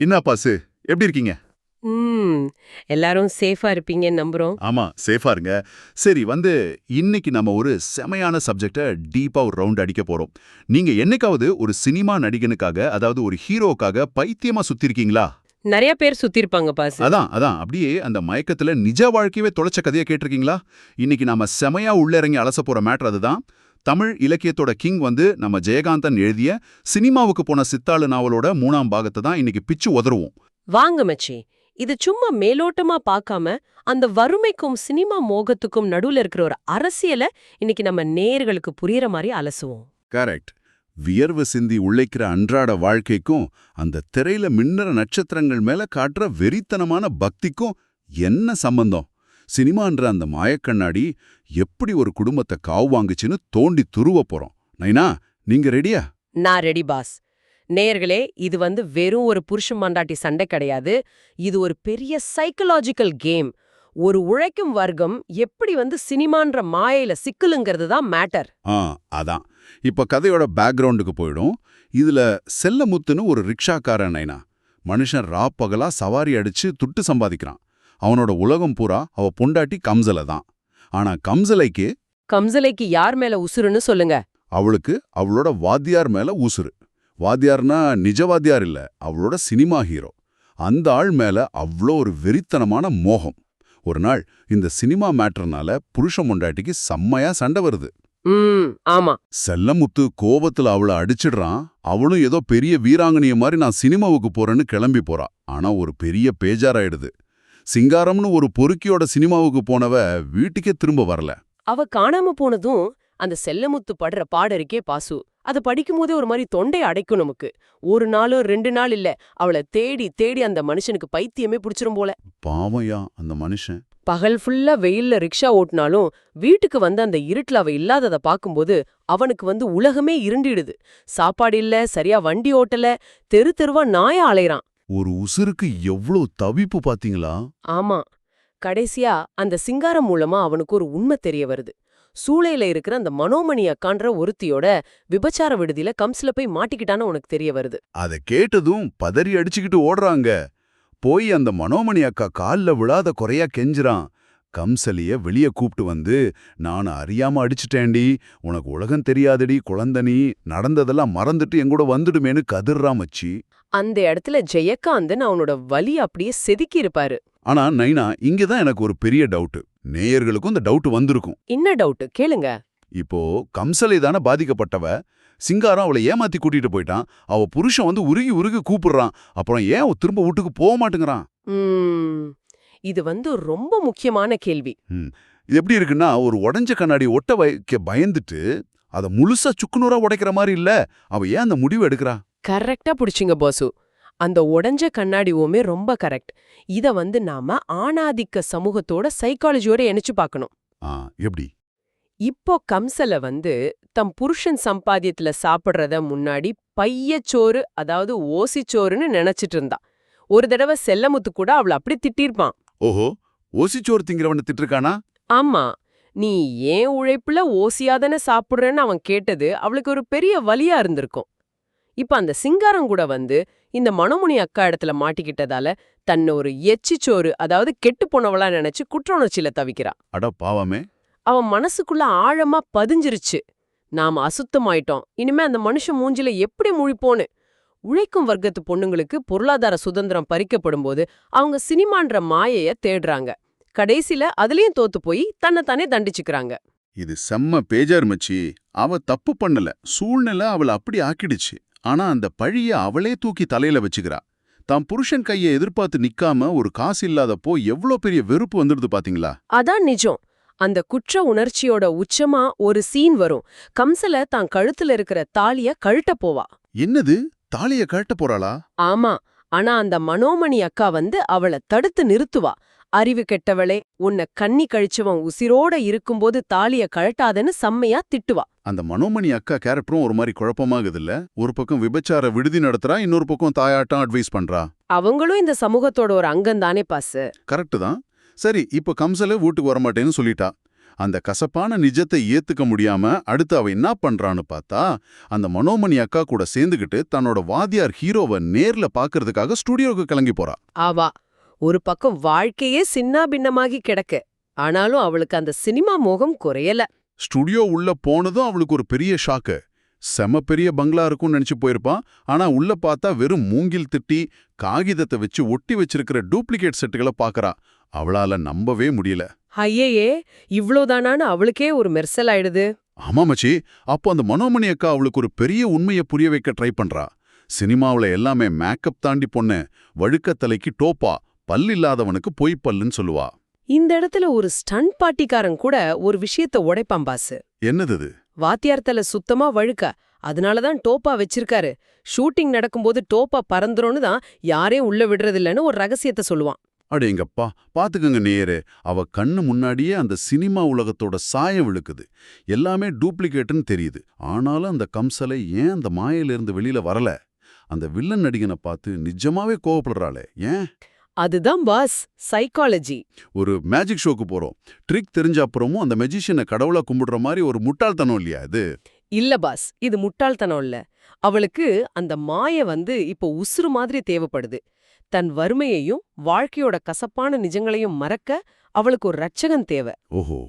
என்ன பாசு, எப்படி இருக்கீங்க? ம் எல்லாரும் சேஃபா இருப்பீங்கன்னு நம்புறோம். ஆமா, சேஃபா இருங்க. சரி, இன்னைக்கு நம்ம ஒரு செமையான சப்ஜெக்ட டீப்பா ஒரு ரவுண்ட் அடிக்க போறோம். நீங்க என்னைக்காவது ஒரு சினிமா நடிகனுக்காக, அதாவது ஒரு ஹீரோக்காக பைத்தியமா சுத்திருக்கீங்களா? நெறைய பேர் சுத்திருப்பாங்க பாஸ். அதான் அப்படியே அந்த மயக்கத்துல நிஜ வாழ்க்கையவே தொலைச்ச கதைய கேட்டிருக்கீங்களா? இன்னைக்கு நாம செமையா உள்ள இறங்கி அலச போற மேட்டர் அதுதான். தமிழ் இலக்கியத்தோட கிங் நம்ம ஜெயகாந்தன் எழுதிய சினிமாவுக்கு போன சித்தாளு நாவலோட 3ஆம் பாகத்தை தான் இன்னைக்கு பிச்சு உதறுவோம். வாங்க மச்சி, இது சும்மா மேலோட்டமா பார்க்காம அந்த வறுமைக்கும் சினிமா மோகத்துக்கும் நடுவுல இருக்கிற ஒரு அரசியல இன்னைக்கு நம்ம நேயர்களுக்கு புரியற மாதிரி அலசுவோம். கரெக்ட். வியர்வு சிந்தி உழைக்கிற அன்றாட வாழ்க்கைக்கும் அந்த திரையில மின்னற நட்சத்திரங்கள் மேல காட்டுற வெறித்தனமான பக்திக்கும் என்ன சம்பந்தம்? சினிமான்ற அந்த மாயக்கண்ணாடி எப்படி ஒரு குடும்பத்தை காவு வாங்குச்சுன்னு தோண்டி துருவ போறோம். நைனா, நீங்க ரெடியா? நான் ரெடி பாஸ். நேயர்களே, இது வெறும் ஒரு புருஷன் மண்டாட்டி சண்டை கிடையாது. இது ஒரு பெரிய சைக்கலாஜிக்கல் கேம். ஒரு உழைக்கும் வர்க்கம் எப்படி சினிமான்ற மாயையில சிக்கலுங்கிறது தான் மேட்டர். அதான். இப்ப கதையோட பேக்ரவுண்டுக்கு போயிடும். இதுல செல்லமுத்துன்னு ஒரு ரிக்ஷாக்காரன் நைனா. மனுஷன் பகலா சவாரி அடிச்சு துட்டு சம்பாதிக்கிறான். அவனோட உலகம் பூரா அவ பொண்டாட்டி கம்சல தான். ஆனா கம்சலைக்கு யார் மேல உசுருன்னு சொல்லுங்க. அவளுக்கு அவளோட வாத்தியார் மேல உசுரு. வாத்தியார்னா நிஜ வாத்தியார் இல்ல, அவளோட சினிமா ஹீரோ. அந்த ஆள் மேல அவ்வளோ ஒரு வெறித்தனமான மோகம். ஒரு நாள் இந்த சினிமா மேட்டர்னால புருஷன் பொண்டாட்டிக்கு செம்மையா சண்டை வருது. ஆமா. செல்லமுத்து கோபத்துல அவளை அடிச்சிடுறான். அவளும் ஏதோ பெரிய வீராங்கனிய மாதிரி நான் சினிமாவுக்கு போறேன்னு கிளம்பி போறா. ஆனா ஒரு பெரிய பேஜாராயிடுது. சிங்காரம்னு ஒரு பொறுக்கியோட சினிமாவுக்கு போனவ வீட்டுக்கே திரும்ப வரல. அவ காணாம போனதும் அந்த செல்லமுத்து படுற பாடருக்கே பாசு. அதை படிக்கும் போதே ஒரு மாதிரி தொண்டை அடைக்கும் நமக்கு. ஒரு நாளோ 2 நாள் இல்ல, அவளை தேடி தேடி அந்த மனுஷனுக்கு பைத்தியமே பிடிச்சிரும் போல. பாவையா அந்த மனுஷன். பகல் ஃபுல்லா வெயில்ல ரிக்ஷா ஓட்டினாலும் வீட்டுக்கு அந்த இருட்டுல அவ இல்லாததை பார்க்கும்போது அவனுக்கு உலகமே இருண்டிடுது. சாப்பாடு இல்ல, சரியா வண்டி ஓட்டல, தெரு தெருவா நாயா அலையறான். ஒரு உசுருக்கு எவ்வளவு தவிப்பு பாத்தீங்களா? ஆமா. கடைசியா அந்த சிங்காரம் மூலமா அவனுக்கு ஒரு உண்மை தெரிய வருது. சூளையில இருக்கிற அந்த மனோமணி அக்கான்ற ஒருத்தியோட விபச்சார விடுதியில கம்ஸ்ல போய் மாட்டிக்கிட்டான்னு உனக்கு தெரிய வருது. அத கேட்டதும் பதறி அடிச்சுக்கிட்டு ஓடுறாங்க. போய் அந்த மனோமணி அக்கா கால்ல விழாத குறையா கெஞ்சுறான். கம்சலிய வெளிய கூப்பிட்டு நான் அறியாம அடிச்சுட்டேன்டி, உனக்கு உலகம் தெரியாதடி குழந்தனி, நடந்ததெல்லாம் மறந்துட்டு எங்கூட வந்துடுமேனு கதிர்றான் மச்சி. அந்த இடத்துல ஜெயகாந்தன் அவனோட வலி அப்படியே செதுக்கி இருப்பாரு. ஆனா நைனா, இங்கதான் எனக்கு ஒரு பெரிய டவுட். நேயர்களுக்கும் இந்த டவுட் வந்திருக்கும். என்ன டவுட் கேளுங்க. இப்போ கம்சலை தானே பாதிக்கப்பட்டவ. சிங்காரம் அவளை ஏமாத்தி கூட்டிட்டு போயிட்டான். அவ புருஷன் உருகி உருகி கூப்பிடுறான். அப்புறம் ஏன் திரும்ப வீட்டுக்கு போக மாட்டேங்கிறான்? இது ரொம்ப முக்கியமான கேள்வி. இது எப்படி இருக்குன்னா, ஒரு உடைஞ்ச கண்ணாடி ஒட்ட வைக்க பயந்துட்டு அத முழுசா சுக்குநூறா உடைக்கிற மாதிரி இல்ல. அவ ஏன் அந்த முடிவு எடுக்கிறா? கரெக்டா புடிச்சிங்க பாசு. அந்த உடைஞ்ச கண்ணாடிவுமே ரொம்ப கரெக்ட். இத நாம ஆணாதிக்க சமூகத்தோட சைக்காலஜியோட இணைச்சு பார்க்கணும். எப்படி? இப்போ கம்சல தம் புருஷன் சம்பாத்தியத்துல சாப்பிடுறத முன்னாடி பையச்சோறு, அதாவது ஓசிச்சோறுன்னு நினைச்சிட்டு இருந்தா. ஒரு தடவை செல்லமுத்து கூட அவள அப்படி திட்டிருப்பான். ஓஹோ, ஓசிச்சோறு திங்கிறவன திட்டிருக்கானா? ஆமா. நீ ஏன் உழைப்புல ஓசியாதானே சாப்பிடுறேன்னு அவன் கேட்டது அவளுக்கு ஒரு பெரிய வலியா இருந்திருக்கும். இப்ப அந்த சிங்காரம் கூட இந்த மனோமணி அக்கா இடத்துல மாட்டிக்கிட்டதால தன்னை ஒரு எச்சிச்சோறு, அதாவது கெட்டு போனவளா நினைச்சு குற்ற உணர்ச்சியில தவிக்கிறா. அட பாவமே. அவன் மனசுக்குள்ள ஆழமா பதிஞ்சிருச்சு. நாம அசுத்தமாயிட்டோம், இனிமே அந்த மனுஷன் மூஞ்சில எப்படி முழிப்போன்னு. உழைக்கும் வர்க்கத்து பொண்ணுங்களுக்கு பொருளாதார சுதந்திரம் பறிக்கப்படும் போது அவங்க சினிமான்ற மாயைய தேடுறாங்க. கடைசியில அதுலயும் தோத்து போய் தன்னைத்தானே தண்டிச்சுக்கிறாங்க. இது செம்ம பேஜார் மச்சி. அவ தப்பு பண்ணல, சூழ்நிலை அவளை அப்படி ஆக்கிடுச்சு. ஆனா அந்த பழிய அவளே தூக்கி தலையில வச்சுக்கிறா. தான் புருஷன் கையை எதிர்பார்த்து நிக்காம ஒரு காசு இல்லாதப்போ எவ்வளோ பெரிய வெறுப்பு வந்துடுது பாத்தீங்களா? அதான் நிஜம். அந்த குற்ற உணர்ச்சியோட உச்சமா ஒரு சீன் வரும். கம்சல தான் கழுத்துல இருக்கிற தாலிய கழட்ட போவா. என்னது, தாலிய கழட்ட போறாளா? ஆமா. ஆனா அந்த மனோமணி அக்கா அவளை தடுத்து நிறுத்துவா. அறிவு கெட்டவளே, உன்னை கண்ணி கழிச்சவன் உசிரோட இருக்கும்போது தாலிய கழட்டாதன்னு செம்மையா திட்டுவா. அந்த மனோமணி அக்கா கேரக்டரும் ஒரு மாதிரி குழப்பமாகுதுல்ல. ஒரு பக்கம் விபச்சார விடுதி நடத்துறா, இன்னொரு பக்கம் தாயாட்டம் அட்வைஸ் பண்றா. அவங்களும் இந்த சமூகத்தோட ஒரு அங்கம் தானே பாசு. கரெக்ட் தான். சரி, இப்ப கம்சல வீட்டுக்கு வரமாட்டேன்னு சொல்லிட்டா. அந்த கசப்பான நிஜத்தை ஏத்துக்க முடியாம அடுத்து அவ என்ன பண்றான்னு பார்த்தா, அந்த மனோமணி அக்கா கூட சேர்ந்துகிட்டு தன்னோட வாத்தியார் ஹீரோவை நேர்ல பாக்குறதுக்காக ஸ்டுடியோவுக்கு கிளம்பி போறா. ஆவா, ஒரு பக்கம் வாழ்க்கையே சின்னாபின்னமாகி கிடக்கு. ஆனாலும் அவளுக்கு அந்த சினிமா மோகம் குறையல. ஸ்டுடியோ உள்ள போனதும் அவளுக்கு ஒரு பெரிய ஷாக்கு. செம பெரிய பங்களா இருக்கும்னு நினைச்சு போயிருப்பான். ஆனா உள்ள பார்த்தா வெறும் மூங்கில் திட்டி காகிதத்தை வச்சு ஒட்டி வச்சிருக்கிற டூப்ளிகேட் செட்டுகளை பாக்கறா. அவளால நம்பவே முடியல. ஐயையே, இவ்ளோதானான்னு அவளுக்கே ஒரு மெர்சல் ஆயிடுது. ஆமா மச்சி, அப்போ அந்த மனோமணி அக்கா அவளுக்கு ஒரு பெரிய உண்மையை புரிய வைக்க ட்ரை பண்றா. சினிமாவுல எல்லாமே மேக்கப் தாண்டி பொண்ணு, வழுக்கத்தலைக்கு டோப்பா, பல் இல்லாதவனுக்கு பொய் பல்லுன்னு சொல்லுவா. இந்த இடத்துல ஒரு ஸ்டண்ட் பாட்டிக்காரன் கூட ஒரு விஷயத்த உடைப்பான் பாசு. என்னது இது? வாத்தியார் தலை சுத்தமா வழுக்க, அதனாலதான் டோப்பா வச்சிருக்காரு. ஷூட்டிங் நடக்கும்போது டோப்பா பறந்துரும்னு தான் யாரையும் உள்ள விடுறதில்லன்னு ஒரு ரகசியத்தை சொல்லுவான். அடேங்கப்பா, பாத்துக்கங்க நேயரே, அவ கண்ணு முன்னாடியே அந்த சினிமா உலகத்தோட சாயம் விழுக்குது. எல்லாமே டூப்ளிகேட்டுன்னு தெரியுது. ஆனாலும் அந்த கம்சலை ஏன் அந்த மாயிலிருந்து வெளியில வரல? அந்த வில்லன் நடிகனை பார்த்து நிஜமாவே கோவப்படுறாளே, ஏன்? அதுதான் பாஸ், சைக்காலஜி. ஒரு மேஜிக் ஷோக்கு போறோம். ட்ரிக் தெரிஞ்ச அப்புறமும் அந்த மெஜிஷியனை கடவுளா கும்பிடுற மாதிரி ஒரு முட்டாள்தனம் இல்லையா இது? இல்ல பாஸ், இது முட்டாள்தனம் இல்ல. அவளுக்கு அந்த மாய இப்போ உசுறு மாதிரி தேவைப்படுது. தன் வறுமையையும் வாழ்க்கையோட கசப்பான நிஜங்களையும் மறக்க அவளுக்கு ஒரு ரட்சகன் தேவை. ஓஹோ.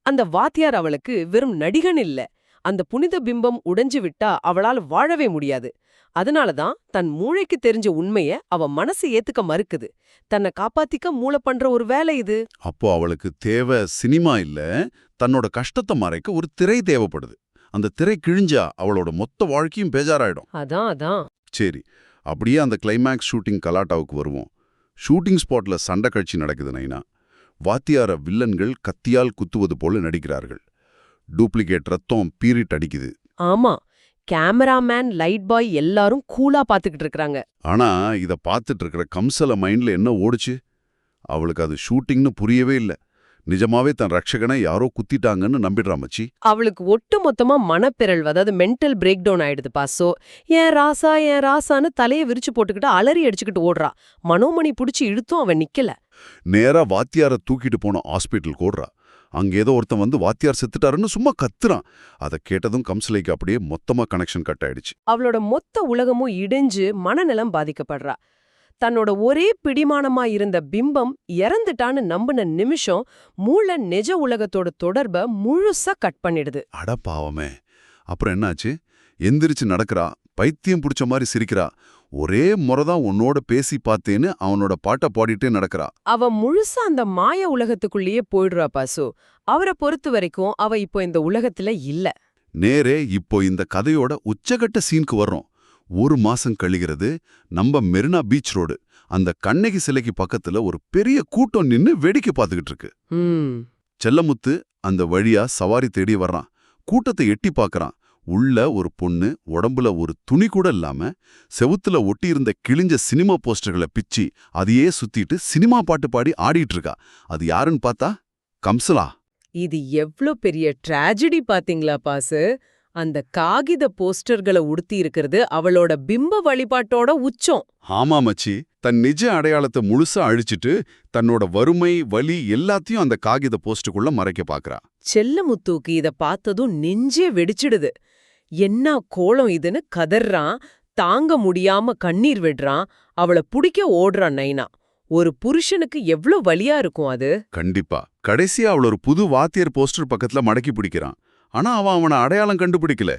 அந்த வாத்தியார் அவளுக்கு வெறும் நடிகன் இல்ல. அந்த புனித பிம்பம் உடைஞ்சு விட்டா அவளால வாழவே முடியாது. அதனாலதான் தன் மூளைக்கு தெரிஞ்ச உண்மைய அவ மனசு ஏத்துக்க மறுக்குது. தன்னை காப்பாத்திக்க மூளை பண்ற ஒரு வேலை இது. அப்போ அவளுக்கு தேவை சினிமா இல்ல, தன்னோட கஷ்டத்தை மறைக்க ஒரு திரை தேவைப்படுது. அந்த திரை கிழிஞ்சா அவளோட மொத்த வாழ்க்கையும் பேஜாராயிடும். அதான். சரி, அப்படியே அந்த கிளைமேக்ஸ் ஷூட்டிங் கலாட்டாவுக்கு வருவோம். ஷூட்டிங் ஸ்பாட்ல சண்டை காட்சி நடக்குது நைனா. வாத்தியார வில்லன்கள் கத்தியால் குத்துவது போல நடிக்கிறார்கள். டூப்ளிகேட் ரத்தம் பீரிட் அடிக்குது. ஆமா, கேமராமேன், லைட் பாய் எல்லாரும் கூலா பாத்துக்கிட்டு இருக்காங்க. ஆனா இத பார்த்துட்டு இருக்கிற கம்சல மைண்ட்ல என்ன ஓடுச்சு? அவளுக்கு அது ஷூட்டிங்னு புரியவே இல்ல. நிஜமாவே தன் ரட்சகனை யாரோ குத்திட்டாங்கன்னு நம்பிடுறா மச்சி. அவளுக்கு ஒட்டு மொத்தமா மனப்பிறழ்வு, அதாவது மென்டல் பிரேக் டவுன் ஆயிடுது பாசோ. ஏன் ராசான்னு தலையை விரிச்சு போட்டுக்கிட்டு அலறி அடிச்சுக்கிட்டு ஓடுறா. மனோமணி புடிச்சு இழுத்தும் அவன் நிக்கல. நேரா வாத்தியார தூக்கிட்டு போன ஹாஸ்பிட்டலுக்கு ஓடுறா. அங்க ஏதோ ஒருத்தன் வாத்தியார் செத்துட்டாருன்னு சும்மா கத்துறான். அதை கேட்டதும் கம்சலைக்கு அப்படியே மொத்தமா கனெக்ஷன் கட் ஆயிடுச்சு. அவளோட மொத்த உலகமும் இடிஞ்சு மனநலம் பாதிக்கப்படுறா. தன்னோட ஒரே பிடிமானமா இருந்த பிம்பம் இறந்துட்டான்னு நம்பின நிமிஷம் மூளை நிஜ உலகத்தோட தொடர்பை முழுசா கட் பண்ணிடுது. அட பாவமே. அப்புறம் என்னாச்சு? எந்திரிச்சு நடக்கிறா, பைத்தியம் பிடிச்ச மாதிரி சிரிக்கிறா. ஒரே முறைதான் உன்னோட பேசி பார்த்தேன்னு அவனோட பாட்டை பாடிட்டே நடக்கிறா. அவ முழுசா அந்த மாய உலகத்துக்குள்ளேயே போயிடுறா பாசு. அவரை பொறுத்த வரைக்கும் அவ இப்போ இந்த உலகத்துல இல்ல. நேரே இப்போ இந்த கதையோட உச்சகட்ட சீனுக்கு வர்றோம். ஒரு மாசம் கழிகிறது. நம்ம மெரினா பீச் ரோடு, அந்த கண்ணகி சிலைக்கு பக்கத்துல ஒரு பெரிய கூட்டம் நின்னு வேடிக்கை பார்த்துக்கிட்டு இருக்கு. செல்லமுத்து அந்த வழியா சவாரி தேடி வர்றான். கூட்டத்தை எட்டி பார்க்கறான். உள்ள ஒரு பொண்ணு, உடம்புல ஒரு துணி கூட இல்லாம செவுத்துல ஒட்டியிருந்த கிழிஞ்ச சினிமா போஸ்டர்களை பிச்சு அதையே சுத்திட்டு சினிமா பாட்டு பாடி ஆடிட்டு இருக்கா. அது யாருன்னு பார்த்தா கம்சலா. இது எவ்ளோ பெரிய ட்ராஜடி பாத்தீங்களா பாசு? அந்த காகித போஸ்டர்களை உடுத்தி இருக்கிறது அவளோட பிம்ப வழிபாட்டோட உச்சம். ஆமா மச்சி, தன் நிஜ அடையாளத்தை முழுசா அழிச்சிட்டு தன்னோட வறுமை வலி எல்லாத்தையும் அந்த காகித போஸ்டுக்குள்ள மறைக்க பாக்குறா. செல்லமுத்துக்கு இத பார்த்ததும் நெஞ்சே வெடிச்சிடுது. என்ன கோலம் இதுன்னு கதறான். தாங்க முடியாம கண்ணீர் விடுறான். அவளை புடிக்க ஓடுறான் நைனா. ஒரு புருஷனுக்கு எவ்ளோ வலியா இருக்கும் அது. கண்டிப்பா. கடைசியா அவள ஒரு புது வாத்தியார் போஸ்டர் பக்கத்துல மடக்கி பிடிக்கிறான். ஆனா அவனை அடையாளம் கண்டுபிடிக்கல.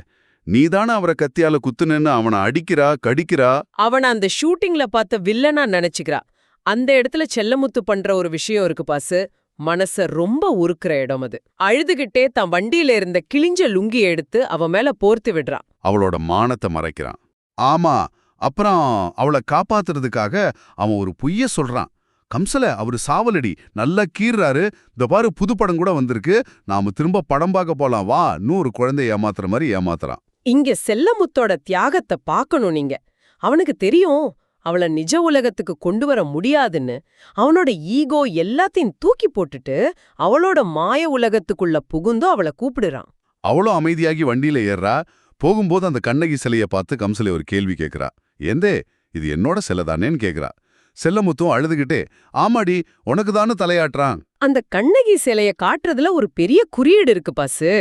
நீதானே அவரை கத்தியால குத்துனேன்னு அவனை அடிக்கிறா, கடிக்கிறா. அவனை அந்த ஷூட்டிங்ல பார்த்த வில்லனா நினைச்சுக்கிறா. அந்த இடத்துல செல்லமுத்து பண்ற ஒரு விஷயம் இருக்கு பாசு. மனச ரொம்ப உருக்குற இடம் அது. அழுதுகிட்டே தன் வண்டியில இருந்த கிழிஞ்ச லுங்கி எடுத்து அவ மேல போர்த்து விடுறான். அவளோட மானத்தை மறைக்கிறான். ஆமா, அப்புறம் அவளை காப்பாத்துறதுக்காக அவன் ஒரு பொய்ய சொல்றான். கம்சல அவரு சாவலடி, நல்லா கீறாரு, இந்த பாரு புது படம் கூட வந்திருக்கு, நாம திரும்ப படம் பார்க்க போலாம் வா, 100 குழந்தைய ஏமாத்துற மாதிரி ஏமாத்துறான். இங்க செல்லமுத்தோட தியாகத்தை பார்க்கணும் நீங்க. அவனுக்கு தெரியும் அவளை நிஜ உலகத்துக்கு கொண்டு வர முடியாதுன்னு. அவனோட ஈகோ எல்லாத்தையும் தூக்கி போட்டுட்டு அவளோட மாய உலகத்துக்குள்ள புகுந்து அவளை கூப்பிடுறான். அவளோ அமைதியாகி வண்டியில ஏறா. போகும்போது அந்த கண்ணகி சிலைய பார்த்து கம்சலை ஒரு கேள்வி கேட்கிறா. ஏந்தே இது என்னோட சிலை தானேன்னு கேட்கிறா. செல்லமுத்தும் அழுதுகிட்டே, ஆமாடி உனக்கு தானே தலையாட்டுறான் அந்த கண்ணகி சிலைய காட்டுறதுல ஒரு பெரிய குறியீடு இருக்கு பாசு.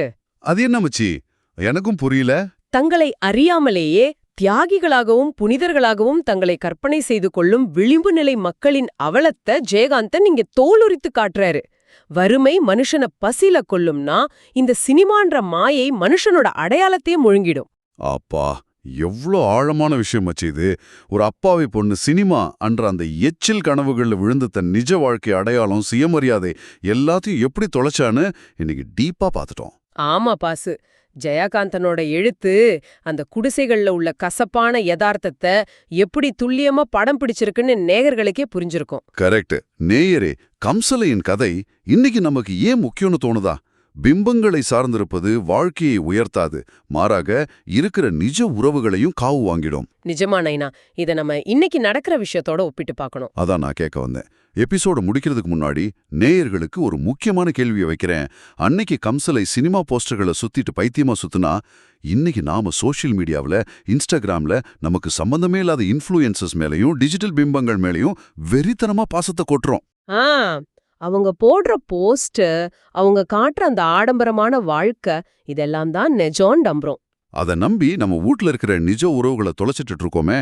அது என்ன மச்சி? எனக்கும் புரியல. தங்களை அறியாமலேயே தியாகிகளாகவும் புனிதர்களாகவும் தங்களை கற்பனை செய்து கொள்ளும் விளிம்பு நிலை மக்களின் அவலத்தை ஜெயகாந்தன் இங்க தோலுரித்து காட்டுறாரு. வறுமை மனுஷன பசில கொல்லும்னா இந்த சினிமான்ற மாயை மனுஷனோட அடையாளத்தையே முழுங்கிடும். அப்பா, எவ்ளோ ஆழமான விஷயம் மச்சி இது. ஒரு அப்பாவி பொண்ணு சினிமா அன்ற அந்த எச்சில் கனவுகள்ல விழுந்து தன் நிஜ வாழ்க்கை அடையாளம், சுயமரியாதை எல்லாத்தையும் எப்படி தொலைச்சான்னு இன்னைக்கு டீப்பா பார்த்துட்டோம். ஆமா பாசு, ஜெயகாந்தனோட எழுத்து அந்த குடிசைகள்ல உள்ள கசப்பான யதார்த்தத்தை எப்படி துல்லியமா படம் பிடிச்சிருக்குன்னு நேயர்களுக்கே புரிஞ்சிருக்கும். கரெக்ட். நேயரே, கம்சலையின் கதை இன்னைக்கு நமக்கு ஏன் முக்கியம்னு தோணுதா? பிம்பங்களை சார்ந்திருப்பது வாழ்க்கையை உயர்த்தாது, மாறாக இருக்கிற நிஜ உறவுகளையும் காவு வாங்கிடும். நிஜமா நைனா, இத நம்ம இன்னைக்கு நடக்கிற விஷயத்தோட ஒப்பிட்டு பார்க்கணும். அதான் நான் கேட்க வந்தேன். எபிசோட முடிக்கிறதுக்கு முன்னாடி நேயர்களுக்கு ஒரு முக்கியமான கேள்வியை வைக்கிறேன். அன்னைக்கு கம்சலை சினிமா போஸ்டர்களை சுத்திட்டு பைத்தியமா சுத்துனா, இன்னைக்கு நாம சோஷியல் மீடியாவில், இன்ஸ்டாகிராம்ல நமக்கு சம்பந்தமே இல்லாத இன்ஃப்ளூயன்சஸ் மேலையும் டிஜிட்டல் பிம்பங்கள் மேலையும் வெறித்தனமா பாசத்தை கொட்டுறோம். ஆ, அவங்க போடுற போஸ்ட், அவங்க காட்டுற அந்த ஆடம்பரமான வாழ்க்கை, இதெல்லாம் தான் நெஜம் நம்புறோம். அதை நம்பி நம்ம வீட்ல இருக்கிற நிஜ உறவுகளை தொலைச்சிட்டு இருக்கோமே.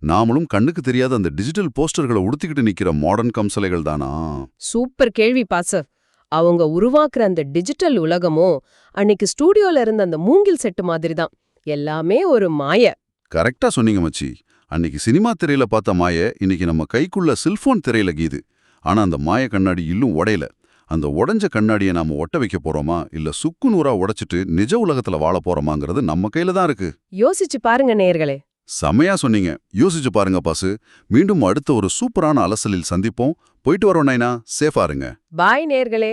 நாமளும் கண்ணுக்கு தெரியாத அந்த டிஜிட்டல் போஸ்டர்களை உடுத்திக்கிட்டு நிக்கிற மாடர்ன் கம்சலைகள் தானா? சூப்பர் கேள்வி பாச. அவங்க உருவாக்குற அந்த டிஜிட்டல் உலகமோ அன்னைக்கு ஸ்டூடியோல இருந்த அந்த மூங்கில் செட்டு மாதிரி தான். எல்லாமே ஒரு மாய. கரெக்டா சொன்னீங்க மச்சி. அன்னைக்கு சினிமா திரையில பார்த்த மாய இன்னைக்கு நம்ம கைக்குள்ள செல்போன் திரையில கீது. ஆனா அந்த மாய கண்ணாடி இன்னும் உடையல. அந்த உடைஞ்ச கண்ணாடியை நாம ஒட்ட வைக்க போறோமா, இல்ல சுக்கு நூறா உடைச்சிட்டு நிஜ உலகத்துல வாழ போறோமாங்கிறது நம்ம கையில தான் இருக்கு. யோசிச்சு பாருங்க நேயர்களே. செமையா சொன்னீங்க. யோசிச்சு பாருங்க பாசு. மீண்டும் அடுத்த ஒரு சூப்பரான அலசலில் சந்திப்போம். போயிட்டு வரோம் நைனா. சேஃபா இருங்க. பாய் நேயர்களே.